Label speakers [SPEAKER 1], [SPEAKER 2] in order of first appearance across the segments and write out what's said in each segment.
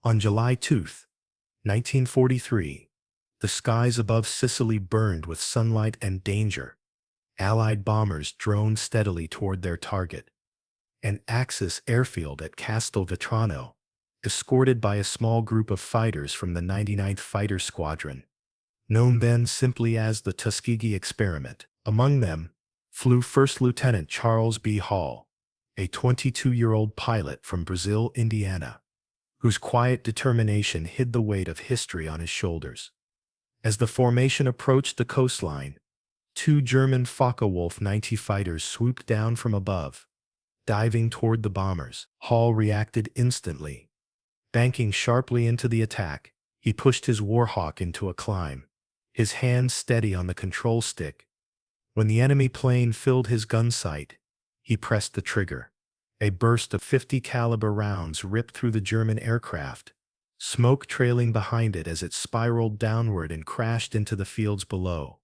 [SPEAKER 1] On July 2, 1943, the skies above Sicily burned with sunlight and danger. Allied bombers droned steadily toward their target. An Axis airfield at Castelvetrano, escorted by a small group of fighters from the 99th Fighter Squadron, known then simply as the Tuskegee Experiment. Among them flew First Lieutenant Charles B. Hall, a 22-year-old pilot from Brazil, Indiana, whose quiet determination hid the weight of history on his shoulders. As the formation approached the coastline, two German Focke-Wulf 90 fighters swooped down from above, diving toward the bombers. Hall reacted instantly. Banking sharply into the attack, he pushed his Warhawk into a climb, his hand steady on the control stick. When the enemy plane filled his gun sight, he pressed the trigger. A burst of 50 caliber rounds ripped through the German aircraft, smoke trailing behind it as it spiraled downward and crashed into the fields below.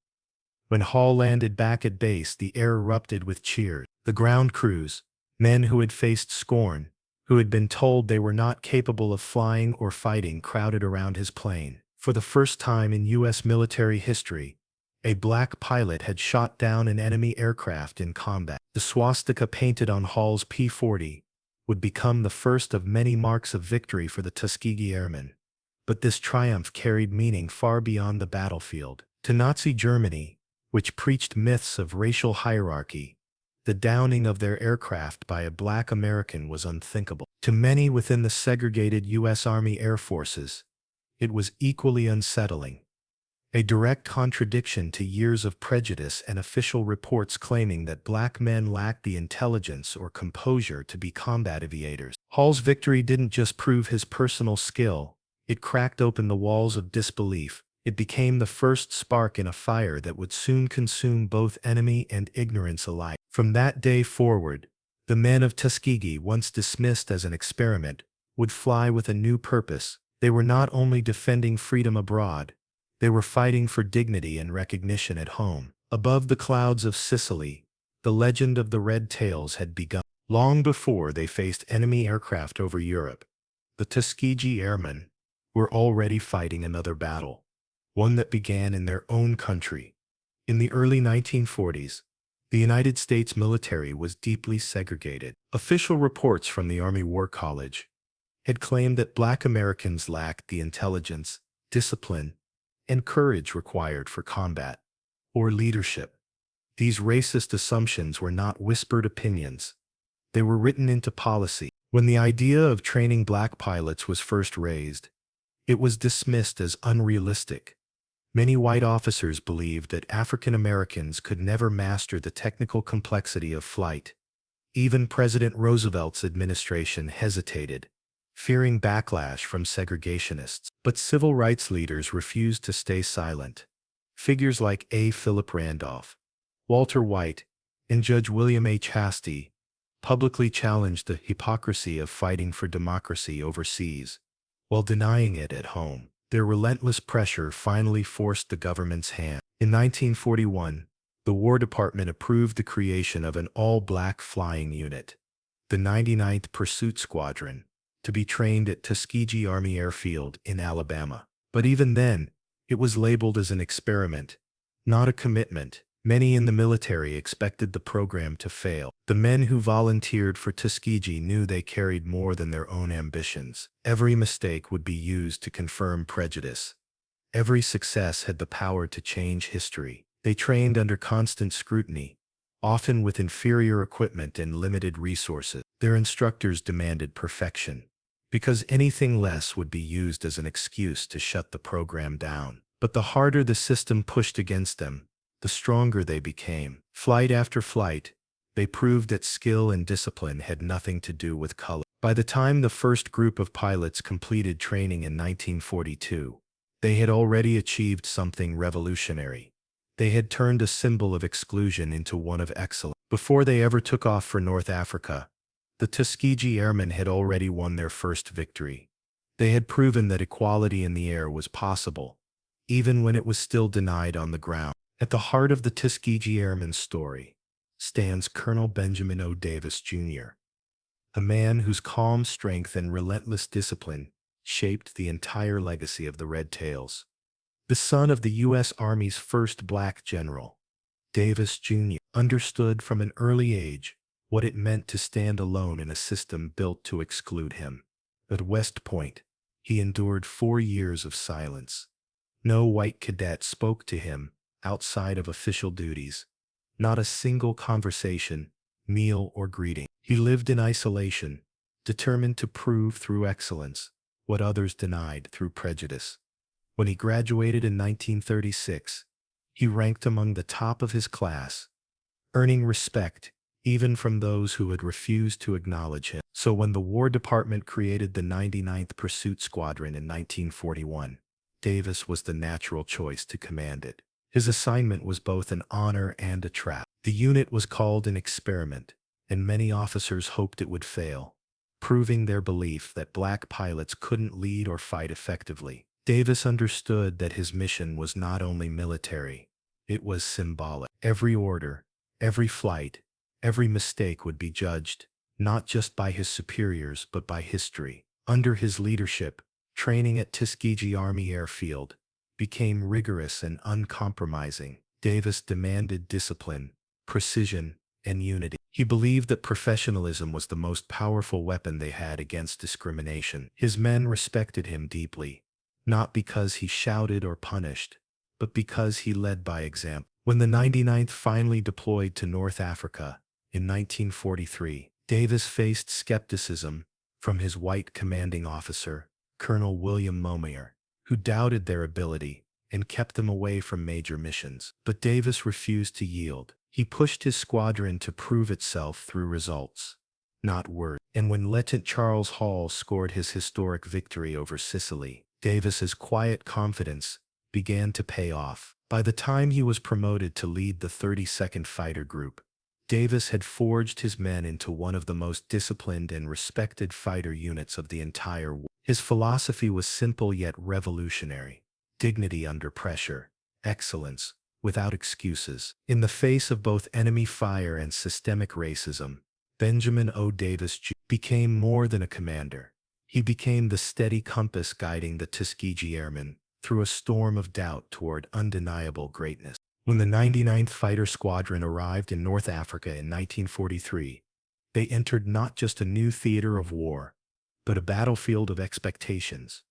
[SPEAKER 1] When Hall landed back at base, the air erupted with cheers. The ground crews, men who had faced scorn, who had been told they were not capable of flying or fighting, crowded around his plane. For the first time in U.S. military history, a black pilot had shot down an enemy aircraft in combat. The swastika painted on Hall's P-40 would become the first of many marks of victory for the Tuskegee Airmen. But this triumph carried meaning far beyond the battlefield. To Nazi Germany, which preached myths of racial hierarchy, the downing of their aircraft by a black American was unthinkable. To many within the segregated U.S. Army Air Forces, it was equally unsettling. A direct contradiction to years of prejudice and official reports claiming that black men lacked the intelligence or composure to be combat aviators. Hall's victory didn't just prove his personal skill, it cracked open the walls of disbelief. It became the first spark in a fire that would soon consume both enemy and ignorance alike. From that day forward, the men of Tuskegee, once dismissed as an experiment, would fly with a new purpose. They were not only defending freedom abroad, they were fighting for dignity and recognition at home. Above the clouds of Sicily, the legend of the Red Tails had begun. Long before they faced enemy aircraft over Europe, the Tuskegee Airmen were already fighting another battle, one that began in their own country. In the early 1940s, the United States military was deeply segregated. Official reports from the Army War College had claimed that black Americans lacked the intelligence, discipline, and courage required for combat or leadership. These racist assumptions were not whispered opinions. They were written into policy. When the idea of training black pilots was first raised, it was dismissed as unrealistic. Many white officers believed that African Americans could never master the technical complexity of flight. Even President Roosevelt's administration hesitated, fearing backlash from segregationists. But civil rights leaders refused to stay silent. Figures like A. Philip Randolph, Walter White, and Judge William H. Hastie publicly challenged the hypocrisy of fighting for democracy overseas while denying it at home. Their relentless pressure finally forced the government's hand. In 1941, the War Department approved the creation of an all-black flying unit, the 99th Pursuit Squadron, to be trained at Tuskegee Army Airfield in Alabama. But even then, it was labeled as an experiment, not a commitment. Many in the military expected the program to fail. The men who volunteered for Tuskegee knew they carried more than their own ambitions. Every mistake would be used to confirm prejudice. Every success had the power to change history. They trained under constant scrutiny, often with inferior equipment and limited resources. Their instructors demanded perfection, because anything less would be used as an excuse to shut the program down. But the harder the system pushed against them, the stronger they became. Flight after flight, they proved that skill and discipline had nothing to do with color. By the time the first group of pilots completed training in 1942, they had already achieved something revolutionary. They had turned a symbol of exclusion into one of excellence. Before they ever took off for North Africa, the Tuskegee Airmen had already won their first victory. They had proven that equality in the air was possible, even when it was still denied on the ground. At the heart of the Tuskegee Airmen's story stands Colonel Benjamin O. Davis, Jr., a man whose calm strength and relentless discipline shaped the entire legacy of the Red Tails. The son of the U.S. Army's first black general, Davis Jr. understood from an early age what it meant to stand alone in a system built to exclude him. At West Point, he endured 4 years of silence. No white cadet spoke to him outside of official duties. Not a single conversation, meal, or greeting. He lived in isolation, determined to prove through excellence what others denied through prejudice. When he graduated in 1936, he ranked among the top of his class, earning respect even from those who had refused to acknowledge him. So when the War Department created the 99th Pursuit Squadron in 1941, Davis was the natural choice to command it. His assignment was both an honor and a trap. The unit was called an experiment, and many officers hoped it would fail, proving their belief that black pilots couldn't lead or fight effectively. Davis understood that his mission was not only military, it was symbolic. Every order, every flight, every mistake would be judged, not just by his superiors but by history. Under his leadership, training at Tuskegee Army Airfield became rigorous and uncompromising. Davis demanded discipline, precision, and unity. He believed that professionalism was the most powerful weapon they had against discrimination. His men respected him deeply, not because he shouted or punished, but because he led by example. When the 99th finally deployed to North Africa in 1943, Davis faced skepticism from his white commanding officer, Colonel William Momier, who doubted their ability and kept them away from major missions. But Davis refused to yield. He pushed his squadron to prove itself through results, not words. And when Lieutenant Charles Hall scored his historic victory over Sicily, Davis's quiet confidence began to pay off. By the time he was promoted to lead the 32nd Fighter Group, Davis had forged his men into one of the most disciplined and respected fighter units of the entire war. His philosophy was simple yet revolutionary: dignity under pressure, excellence without excuses. In the face of both enemy fire and systemic racism, Benjamin O. Davis Jr. became more than a commander. He became the steady compass guiding the Tuskegee Airmen through a storm of doubt toward undeniable greatness. When the 99th Fighter Squadron arrived in North Africa in 1943, they entered not just a new theater of war, but a battlefield of expectations.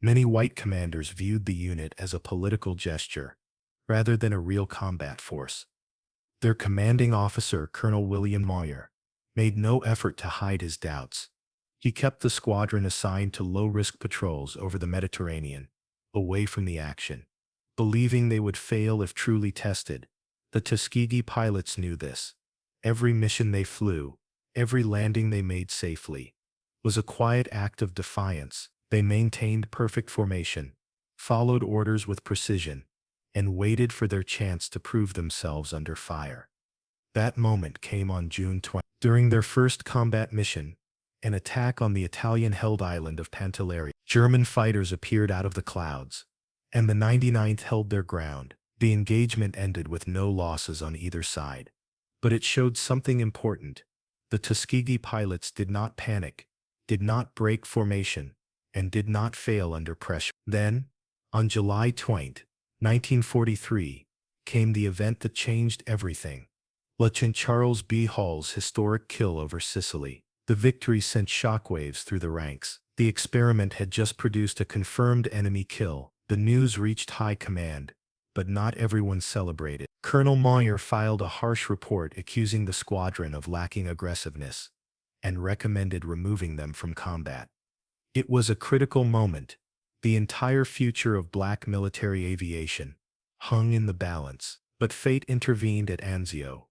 [SPEAKER 1] Many white commanders viewed the unit as a political gesture, rather than a real combat force. Their commanding officer, Colonel William Moyer, made no effort to hide his doubts. He kept the squadron assigned to low-risk patrols over the Mediterranean, away from the action, believing they would fail if truly tested. The Tuskegee pilots knew this. Every mission they flew, every landing they made safely, was a quiet act of defiance. They maintained perfect formation, followed orders with precision, and waited for their chance to prove themselves under fire. That moment came on June 20. During their first combat mission, an attack on the Italian-held island of Pantelleria, German fighters appeared out of the clouds, and the 99th held their ground. The engagement ended with no losses on either side. But it showed something important. The Tuskegee pilots did not panic, did not break formation, and did not fail under pressure. Then, on July 20, 1943, came the event that changed everything. Lieutenant Charles B. Hall's historic kill over Sicily. The victory sent shockwaves through the ranks. The experiment had just produced a confirmed enemy kill. The news reached high command, but not everyone celebrated. Colonel Moyer filed a harsh report accusing the squadron of lacking aggressiveness and recommended removing them from combat. It was a critical moment. The entire future of black military aviation hung in the balance. But fate intervened at Anzio.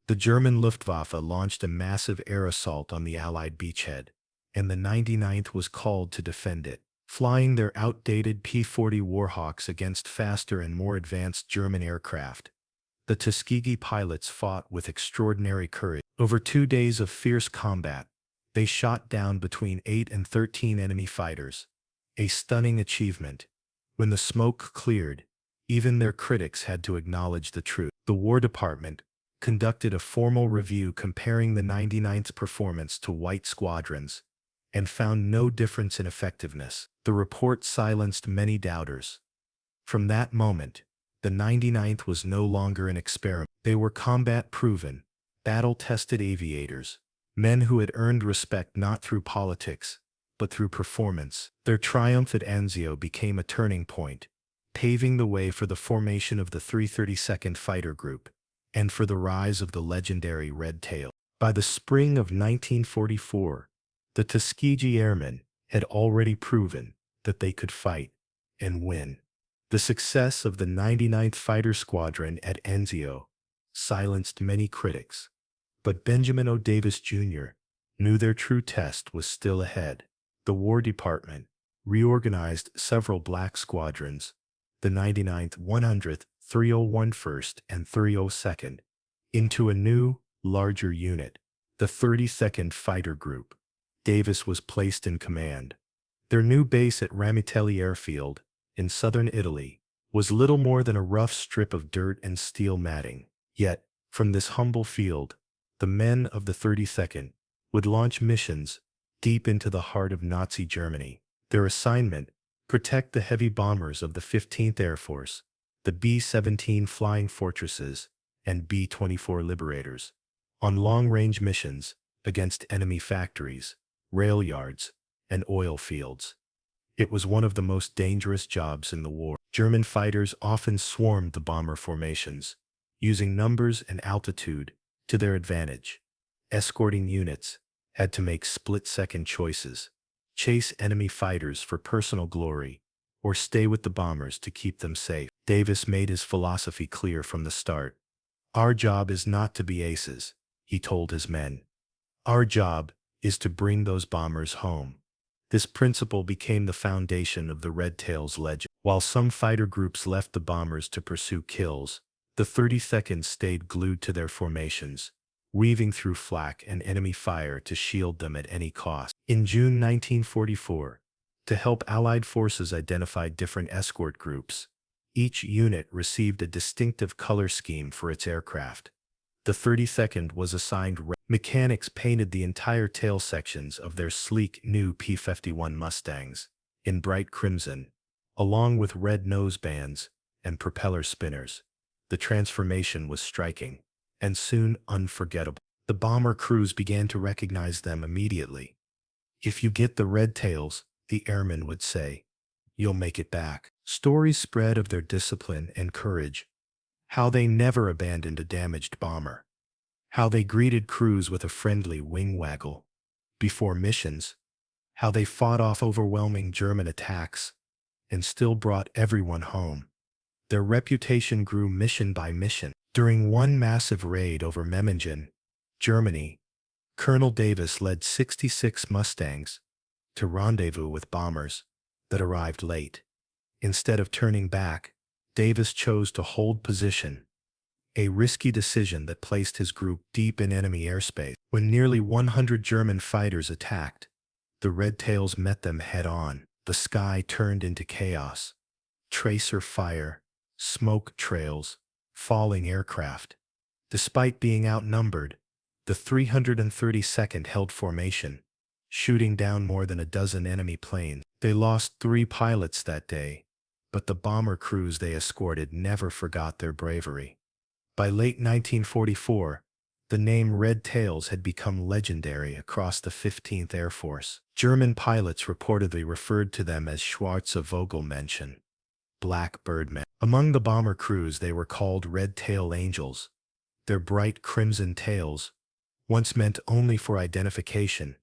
[SPEAKER 1] The German Luftwaffe launched a massive air assault on the Allied beachhead, and the 99th was called to defend it, flying their outdated P-40 Warhawks against faster and more advanced German aircraft. The Tuskegee pilots fought with extraordinary courage. Over 2 days of fierce combat, they shot down between 8 and 13 enemy fighters, a stunning achievement. When the smoke cleared, even their critics had to acknowledge the truth. The War Department conducted a formal review comparing the 99th's performance to white squadrons, and found no difference in effectiveness. The report silenced many doubters. From that moment, the 99th was no longer an experiment. They were combat-proven, battle-tested aviators, men who had earned respect not through politics, but through performance. Their triumph at Anzio became a turning point, paving the way for the formation of the 332nd Fighter Group and for the rise of the legendary Red Tail. By the spring of 1944, the Tuskegee Airmen had already proven that they could fight and win. The success of the 99th Fighter Squadron at Anzio silenced many critics, but Benjamin O. Davis Jr. knew their true test was still ahead. The War Department reorganized several black squadrons, the 99th, 100th, 301st, and 302nd, into a new, larger unit, the 32nd Fighter Group. Davis was placed in command. Their new base at Ramitelli Airfield, in southern Italy, was little more than a rough strip of dirt and steel matting. Yet, from this humble field, the men of the 32nd would launch missions deep into the heart of Nazi Germany. Their assignment: protect the heavy bombers of the 15th Air Force, the B-17 Flying Fortresses, and B-24 Liberators, on long-range missions against enemy factories, rail yards, and oil fields. It was one of the most dangerous jobs in the war. German fighters often swarmed the bomber formations, using numbers and altitude to their advantage. Escorting units had to make split-second choices: chase enemy fighters for personal glory, or stay with the bombers to keep them safe. Davis made his philosophy clear from the start. "Our job is not to be aces," he told his men. "Our job is to bring those bombers home." This principle became the foundation of the Red Tail's legend. While some fighter groups left the bombers to pursue kills, the 32nd stayed glued to their formations, weaving through flak and enemy fire to shield them at any cost. In June 1944, to help Allied forces identify different escort groups, each unit received a distinctive color scheme for its aircraft. The 32nd was assigned red. Mechanics painted the entire tail sections of their sleek new P-51 Mustangs in bright crimson, along with red nose bands and propeller spinners. The transformation was striking, and soon unforgettable. The bomber crews began to recognize them immediately. "If you get the red tails," the airmen would say, "you'll make it back." Stories spread of their discipline and courage, how they never abandoned a damaged bomber, how they greeted crews with a friendly wing waggle before missions, how they fought off overwhelming German attacks and still brought everyone home. Their reputation grew mission by mission. During one massive raid over Memmingen, Germany, Colonel Davis led 66 Mustangs to rendezvous with bombers that arrived late. Instead of turning back, Davis chose to hold position, a risky decision that placed his group deep in enemy airspace. When nearly 100 German fighters attacked, the Red Tails met them head-on. The sky turned into chaos. Tracer fire, smoke trails, falling aircraft. Despite being outnumbered, the 332nd held formation, shooting down more than a dozen enemy planes. They lost 3 pilots that day, but the bomber crews they escorted never forgot their bravery. By late 1944, the name Red Tails had become legendary across the 15th Air Force. German pilots reportedly referred to them as Schwarze Vogelmännchen, Black Birdmen. Among the bomber crews, they were called Red Tail Angels. Their bright crimson tails, once meant only for identification,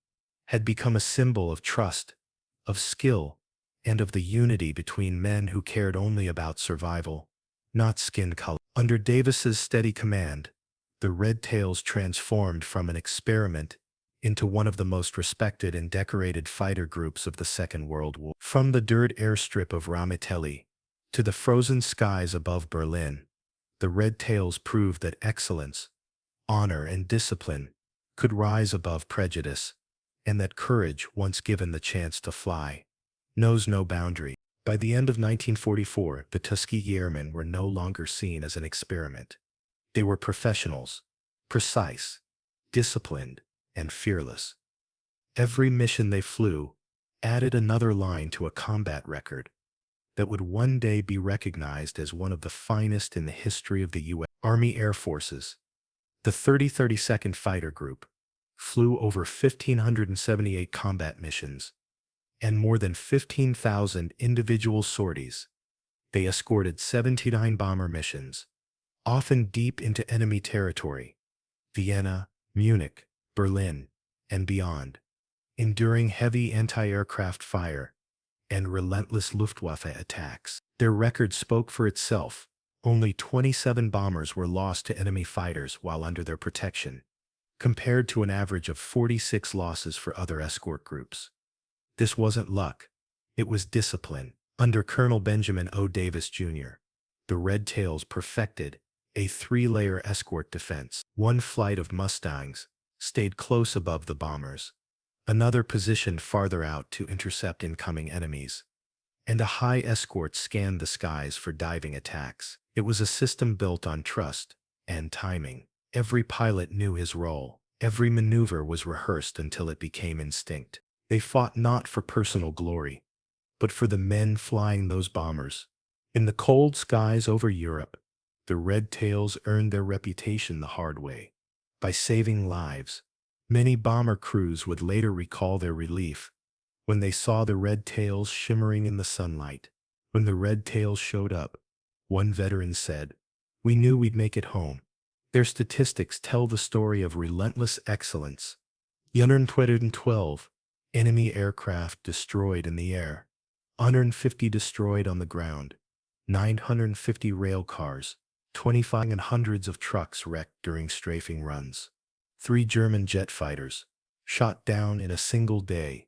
[SPEAKER 1] had become a symbol of trust, of skill, and of the unity between men who cared only about survival, not skin color. Under Davis's steady command, the Red Tails transformed from an experiment into one of the most respected and decorated fighter groups of the Second World War. From the dirt airstrip of Ramitelli to the frozen skies above Berlin, the Red Tails proved that excellence, honor, and discipline could rise above prejudice, and that courage, once given the chance to fly, knows no boundary. By the end of 1944, the Tuskegee Airmen were no longer seen as an experiment. They were professionals, precise, disciplined, and fearless. Every mission they flew added another line to a combat record that would one day be recognized as one of the finest in the history of the U.S. Army Air Forces. The 32nd Fighter Group flew over 1,578 combat missions and more than 15,000 individual sorties. They escorted 79 bomber missions, often deep into enemy territory, Vienna, Munich, Berlin, and beyond, enduring heavy anti-aircraft fire and relentless Luftwaffe attacks. Their record spoke for itself. Only 27 bombers were lost to enemy fighters while under their protection, compared to an average of 46 losses for other escort groups. This wasn't luck. It was discipline. Under Colonel Benjamin O. Davis, Jr., the Red Tails perfected a three-layer escort defense. One flight of Mustangs stayed close above the bombers, another positioned farther out to intercept incoming enemies, and a high escort scanned the skies for diving attacks. It was a system built on trust and timing. Every pilot knew his role. Every maneuver was rehearsed until it became instinct. They fought not for personal glory, but for the men flying those bombers. In the cold skies over Europe, the Red Tails earned their reputation the hard way. By saving lives, many bomber crews would later recall their relief when they saw the Red Tails shimmering in the sunlight. When the Red Tails showed up, one veteran said, "We knew we'd make it home." Their statistics tell the story of relentless excellence. 112 enemy aircraft destroyed in the air, 150 destroyed on the ground, 950 rail cars, 25 and hundreds of trucks wrecked during strafing runs. 3 German jet fighters shot down in a single day,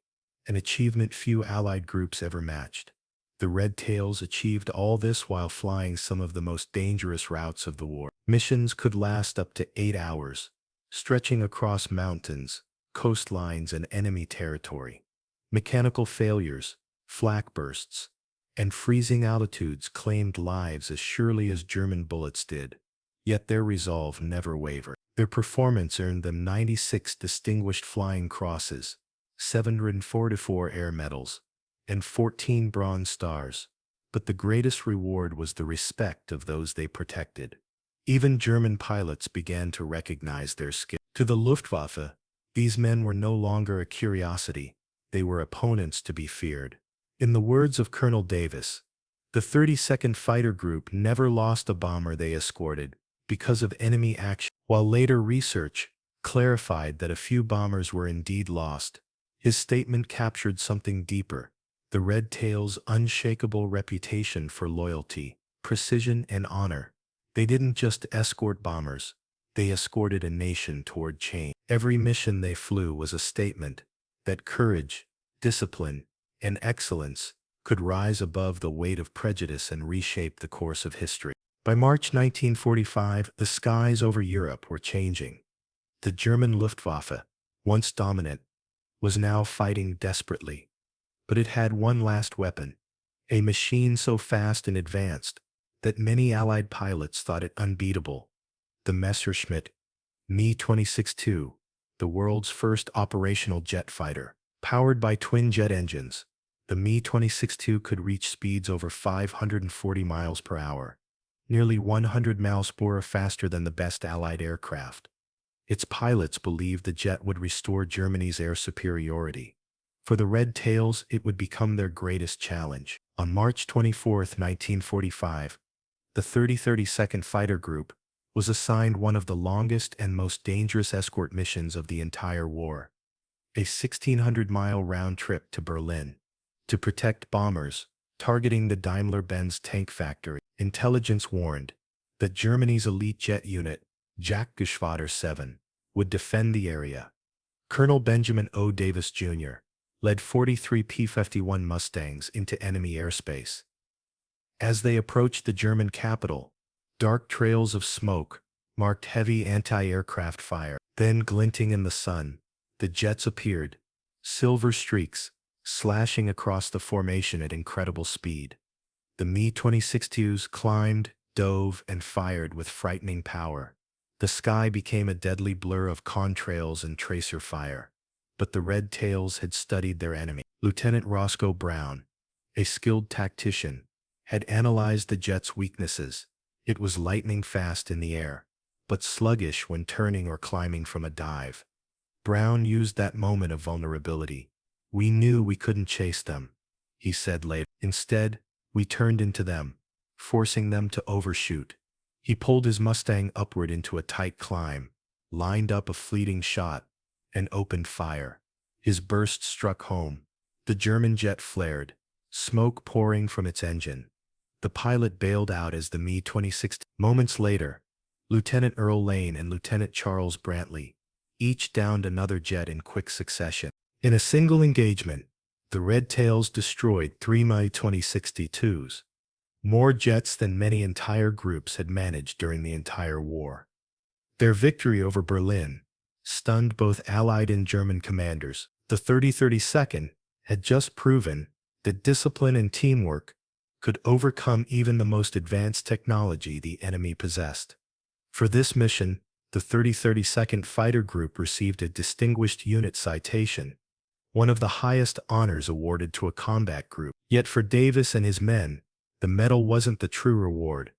[SPEAKER 1] an achievement few Allied groups ever matched. The Red Tails achieved all this while flying some of the most dangerous routes of the war. Missions could last up to 8 hours, stretching across mountains, coastlines, and enemy territory. Mechanical failures, flak bursts, and freezing altitudes claimed lives as surely as German bullets did. Yet their resolve never wavered. Their performance earned them 96 Distinguished Flying Crosses, 744 Air Medals, and 14 Bronze Stars. But the greatest reward was the respect of those they protected. Even German pilots began to recognize their skill. To the Luftwaffe, these men were no longer a curiosity. They were opponents to be feared. In the words of Colonel Davis, the 32nd Fighter Group never lost a bomber they escorted because of enemy action, while later research clarified that a few bombers were indeed lost. His statement captured something deeper: the Red Tails' unshakable reputation for loyalty, precision, and honor. They didn't just escort bombers, they escorted a nation toward change. Every mission they flew was a statement that courage, discipline, and excellence could rise above the weight of prejudice and reshape the course of history. By March 1945, the skies over Europe were changing. The German Luftwaffe, once dominant, was now fighting desperately. But it had one last weapon, a machine so fast and advanced that many Allied pilots thought it unbeatable: the Messerschmitt Me-26-2, the world's first operational jet fighter. Powered by twin jet engines, the Me-26-2 could reach speeds over 540 miles per hour, nearly 100 miles per hour faster than the best Allied aircraft. Its pilots believed the jet would restore Germany's air superiority. For the Red Tails, it would become their greatest challenge. On March 24, 1945, the 32nd Fighter Group was assigned one of the longest and most dangerous escort missions of the entire war: a 1,600-mile round trip to Berlin to protect bombers targeting the Daimler-Benz tank factory. Intelligence warned that Germany's elite jet unit, Jagdgeschwader 7, would defend the area. Colonel Benjamin O. Davis, Jr. led 43 P-51 Mustangs into enemy airspace. As they approached the German capital, dark trails of smoke marked heavy anti-aircraft fire. Then, glinting in the sun, the jets appeared, silver streaks slashing across the formation at incredible speed. The Me-26-2s climbed, dove, and fired with frightening power. The sky became a deadly blur of contrails and tracer fire. But the Red Tails had studied their enemy. Lieutenant Roscoe Brown, a skilled tactician, had analyzed the jet's weaknesses. It was lightning fast in the air, but sluggish when turning or climbing from a dive. Brown used that moment of vulnerability. "We knew we couldn't chase them," he said later. "Instead, we turned into them, forcing them to overshoot." He pulled his Mustang upward into a tight climb, lined up a fleeting shot, and opened fire. His burst struck home. The German jet flared, smoke pouring from its engine. The pilot bailed out as the Me-26. Moments later, Lieutenant Earl Lane and Lieutenant Charles Brantley each downed another jet in quick succession. In a single engagement, the Red Tails destroyed 3 Me-2062s, more jets than many entire groups had managed during the entire war. Their victory over Berlin stunned both Allied and German commanders. The 3032nd had just proven that discipline and teamwork could overcome even the most advanced technology the enemy possessed. For this mission, the 3032nd Fighter Group received a Distinguished Unit Citation, one of the highest honors awarded to a combat group. Yet for Davis and his men, the medal wasn't the true reward.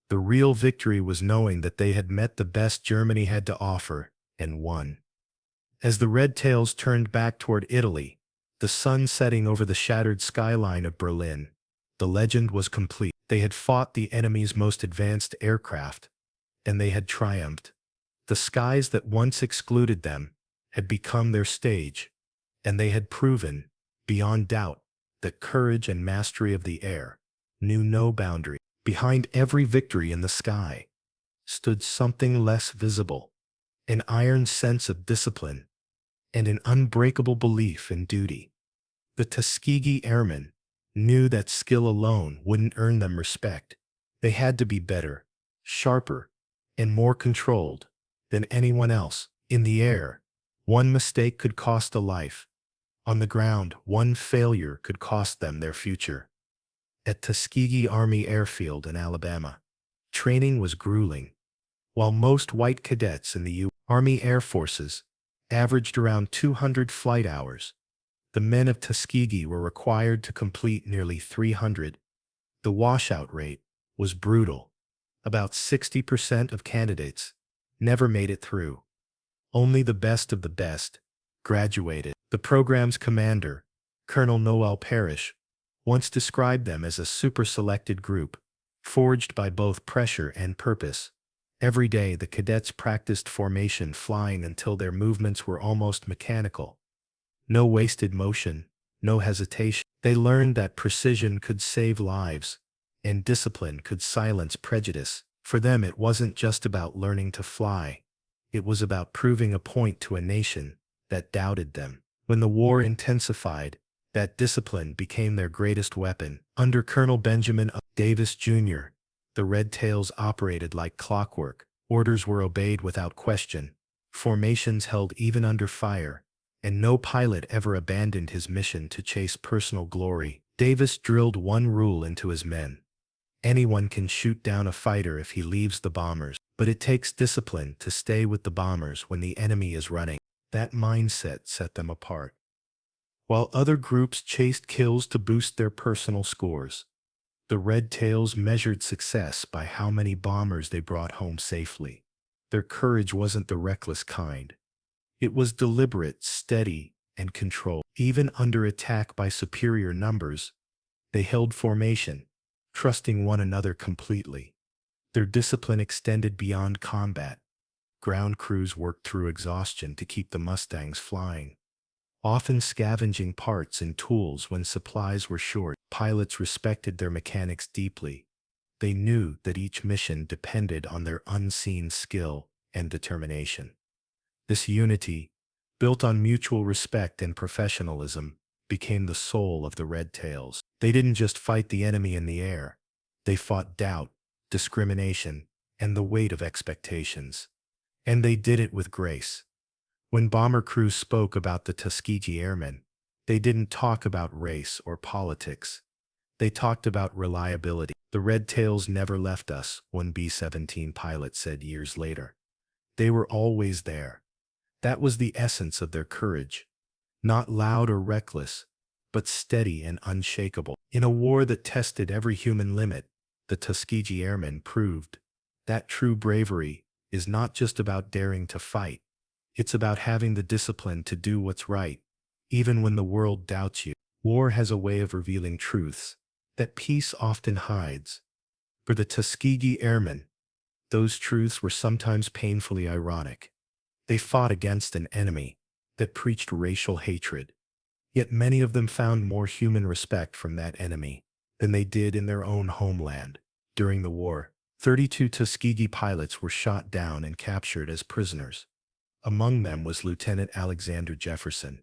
[SPEAKER 1] The real victory was knowing that they had met the best Germany had to offer and won. As the Red Tails turned back toward Italy, the sun setting over the shattered skyline of Berlin, the legend was complete. They had fought the enemy's most advanced aircraft, and they had triumphed. The skies that once excluded them had become their stage, and they had proven, beyond doubt, that courage and mastery of the air knew no boundary. Behind every victory in the sky stood something less visible, an iron sense of discipline, and an unbreakable belief in duty. The Tuskegee Airmen knew that skill alone wouldn't earn them respect. They had to be better, sharper, and more controlled than anyone else. In the air, one mistake could cost a life. On the ground, one failure could cost them their future. At Tuskegee Army Airfield in Alabama, training was grueling. While most white cadets in the U.S. Army Air Forces averaged around 200 flight hours, the men of Tuskegee were required to complete nearly 300. The washout rate was brutal. About 60% of candidates never made it through. Only the best of the best graduated. The program's commander, Colonel Noel Parrish, once described them as a super-selected group, forged by both pressure and purpose. Every day the cadets practiced formation flying until their movements were almost mechanical. No wasted motion, no hesitation. They learned that precision could save lives, and discipline could silence prejudice. For them it wasn't just about learning to fly. It was about proving a point to a nation that doubted them. When the war intensified, that discipline became their greatest weapon. Under Colonel Benjamin Davis Jr., the Red Tails operated like clockwork. Orders were obeyed without question, formations held even under fire, and no pilot ever abandoned his mission to chase personal glory. Davis drilled one rule into his men: anyone can shoot down a fighter if he leaves the bombers, but it takes discipline to stay with the bombers when the enemy is running. That mindset set them apart. While other groups chased kills to boost their personal scores, the Red Tails measured success by how many bombers they brought home safely. Their courage wasn't the reckless kind. It was deliberate, steady, and controlled. Even under attack by superior numbers, they held formation, trusting one another completely. Their discipline extended beyond combat. Ground crews worked through exhaustion to keep the Mustangs flying, often scavenging parts and tools when supplies were short. Pilots respected their mechanics deeply. They knew that each mission depended on their unseen skill and determination. This unity, built on mutual respect and professionalism, became the soul of the Red Tails. They didn't just fight the enemy in the air. They fought doubt, discrimination, and the weight of expectations. And they did it with grace. When bomber crews spoke about the Tuskegee Airmen, they didn't talk about race or politics. They talked about reliability. "The Red Tails never left us," one B-17 pilot said years later. "They were always there." That was the essence of their courage. not loud or reckless, but steady and unshakable. In a war that tested every human limit, the Tuskegee Airmen proved that true bravery is not just about daring to fight. It's about having the discipline to do what's right, even when the world doubts you. War has a way of revealing truths that peace often hides. For the Tuskegee Airmen, those truths were sometimes painfully ironic. They fought against an enemy that preached racial hatred, yet many of them found more human respect from that enemy than they did in their own homeland. During the war, 32 Tuskegee pilots were shot down and captured as prisoners. Among them was Lieutenant Alexander Jefferson,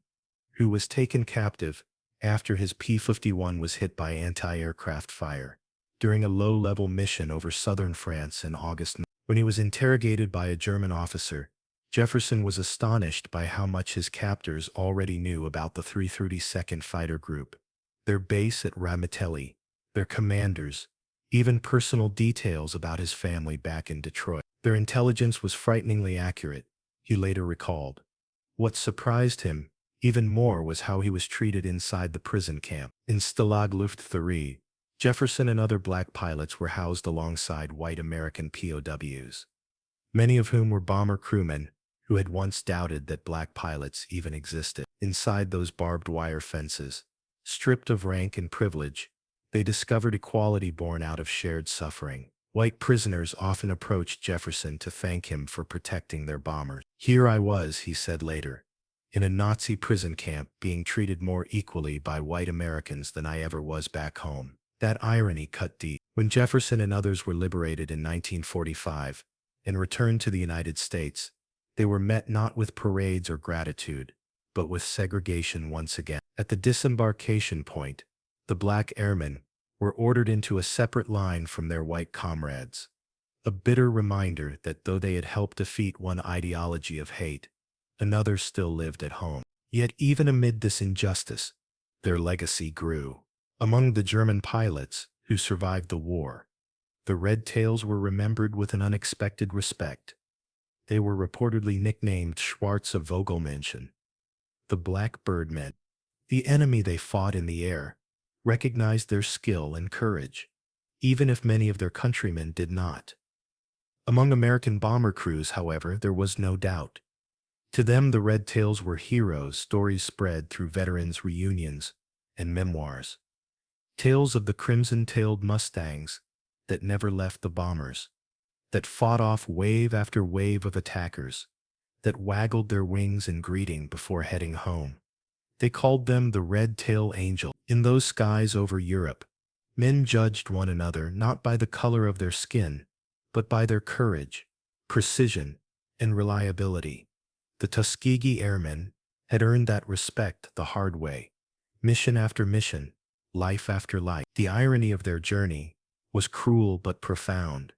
[SPEAKER 1] who was taken captive after his P-51 was hit by anti-aircraft fire during a low-level mission over southern France in August. When he was interrogated by a German officer, Jefferson was astonished by how much his captors already knew about the 332nd Fighter Group, their base at Ramitelli, their commanders, even personal details about his family back in Detroit. Their intelligence was frighteningly accurate, he later recalled. What surprised him even more was how he was treated inside the prison camp. In Stalag Luft 3, Jefferson and other black pilots were housed alongside white American POWs, many of whom were bomber crewmen who had once doubted that black pilots even existed. Inside those barbed wire fences, stripped of rank and privilege, they discovered equality born out of shared suffering. White prisoners often approached Jefferson to thank him for protecting their bombers. "Here I was," he said later, "in a Nazi prison camp being treated more equally by white Americans than I ever was back home." That irony cut deep. When Jefferson and others were liberated in 1945 and returned to the United States, they were met not with parades or gratitude, but with segregation once again. At the disembarkation point, the black airmen were ordered into a separate line from their white comrades, a bitter reminder that though they had helped defeat one ideology of hate, another still lived at home. Yet even amid this injustice, their legacy grew. Among the German pilots who survived the war, the Red Tails were remembered with an unexpected respect. They were reportedly nicknamed Schwarze Vogelmenschen, the Blackbird Men. The enemy they fought in the air recognized their skill and courage, even if many of their countrymen did not. Among American bomber crews, however, there was no doubt. To them, the Red Tails were heroes, stories spread through veterans' reunions and memoirs. Tales of the crimson-tailed Mustangs that never left the bombers, that fought off wave after wave of attackers, that waggled their wings in greeting before heading home. They called them the Red Tail Angel. In those skies over Europe, men judged one another not by the color of their skin, but by their courage, precision, and reliability. The Tuskegee Airmen had earned that respect the hard way, mission after mission, life after life. The irony of their journey was cruel but profound.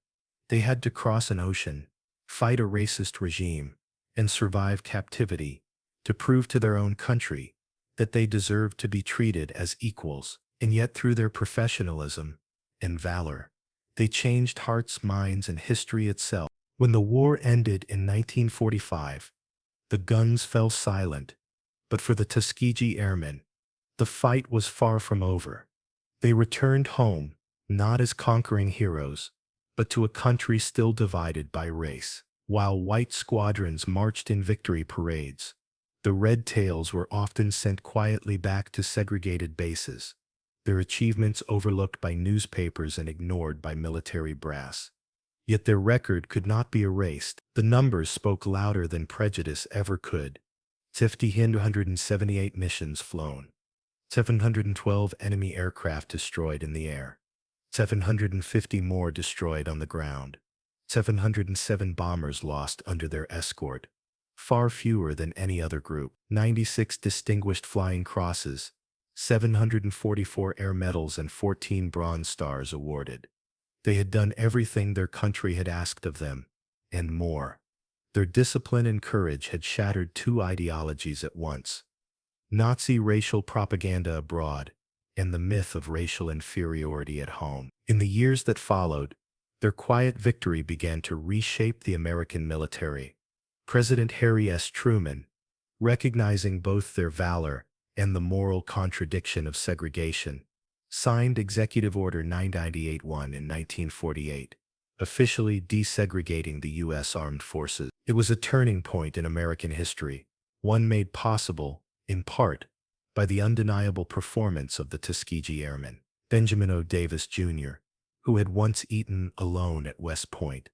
[SPEAKER 1] They had to cross an ocean, fight a racist regime, and survive captivity to prove to their own country that they deserved to be treated as equals. And yet through their professionalism and valor, they changed hearts, minds, and history itself. When the war ended in 1945, the guns fell silent, but for the Tuskegee Airmen, the fight was far from over. They returned home, not as conquering heroes, but to a country still divided by race. While white squadrons marched in victory parades, the Red Tails were often sent quietly back to segregated bases, their achievements overlooked by newspapers and ignored by military brass. Yet their record could not be erased. The numbers spoke louder than prejudice ever could. 178 missions flown, 712 enemy aircraft destroyed in the air, 750 more destroyed on the ground, 707 bombers lost under their escort, far fewer than any other group, 96 distinguished flying crosses, 744 air medals, and 14 Bronze Stars awarded. They had done everything their country had asked of them, and more. Their discipline and courage had shattered two ideologies at once: Nazi racial propaganda abroad, and the myth of racial inferiority at home. In the years that followed, their quiet victory began to reshape the American military. President Harry S. Truman, recognizing both their valor and the moral contradiction of segregation. Signed Executive Order 9981 in 1948, officially desegregating the U.S. Armed Forces. It was a turning point in American history, one made possible, in part, by the undeniable performance of the Tuskegee Airmen. Benjamin O. Davis, Jr., who had once eaten alone at West Point,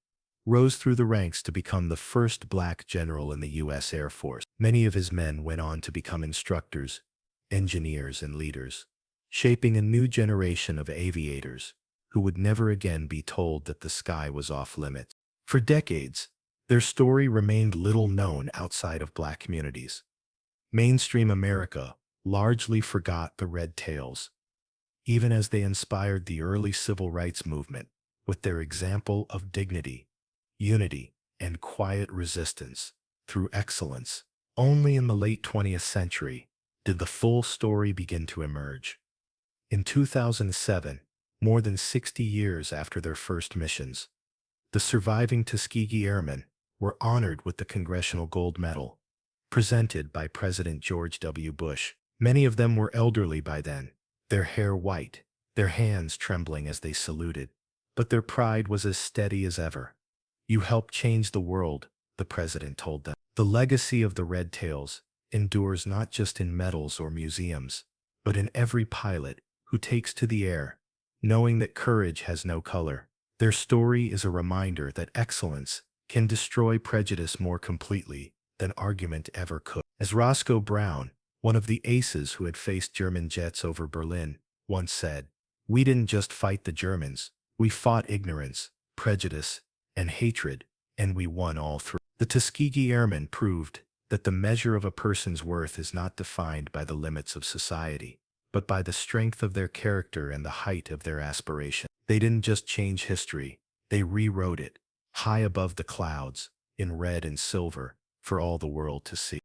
[SPEAKER 1] rose through the ranks to become the first black general in the U.S. Air Force. Many of his men went on to become instructors, engineers, and leaders, shaping a new generation of aviators who would never again be told that the sky was off limits. For decades, their story remained little known outside of black communities. Mainstream America largely forgot the Red Tails, even as they inspired the early civil rights movement with their example of dignity, unity, and quiet resistance through excellence. Only in the late 20th century did the full story begin to emerge. In 2007, more than 60 years after their first missions, the surviving Tuskegee Airmen were honored with the Congressional Gold Medal, presented by President George W. Bush. Many of them were elderly by then, their hair white, their hands trembling as they saluted, but their pride was as steady as ever. "You helped change the world," the president told them. The legacy of the Red Tails endures not just in medals or museums, but in every pilot who takes to the air, knowing that courage has no color. Their story is a reminder that excellence can destroy prejudice more completely than argument ever could. As Roscoe Brown, one of the aces who had faced German jets over Berlin, once said, "We didn't just fight the Germans, we fought ignorance, prejudice, and hatred, and we won all three." The Tuskegee Airmen proved that the measure of a person's worth is not defined by the limits of society, but by the strength of their character and the height of their aspiration. They didn't just change history, they rewrote it, high above the clouds, in red and silver, for all the world to see.